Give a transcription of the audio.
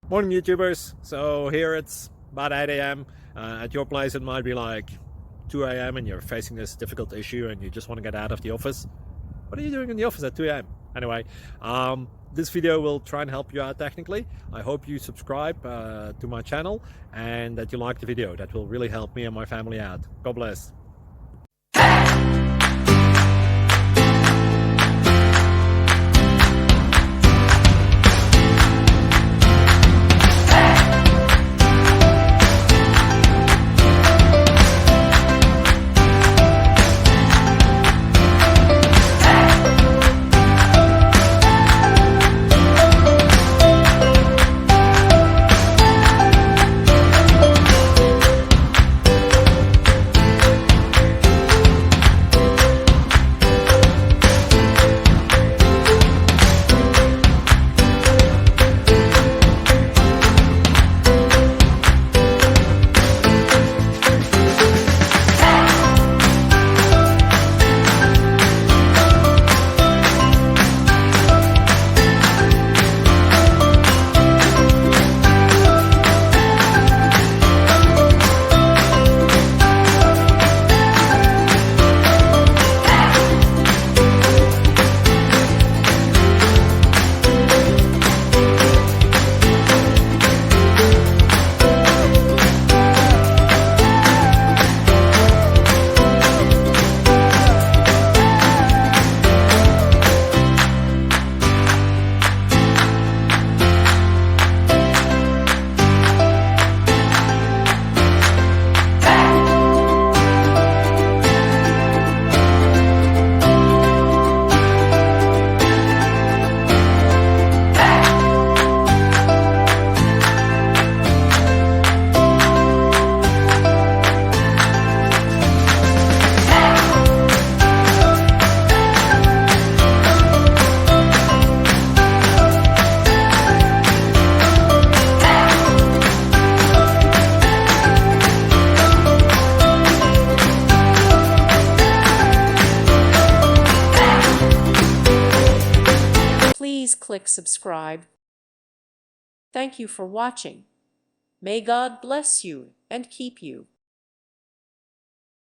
Morning YouTubers. So here it's about 8 a.m. At your place it might be like 2 a.m. and you're facing this difficult issue and you just want to get out of the office. What are you doing in the office at 2 a.m.? Anyway, this video will try and help you out technically. I hope you subscribe to my channel and that you like the video. That will really help me and my family out. God bless. Please click subscribe. Thank you for watching. May God bless you and keep you.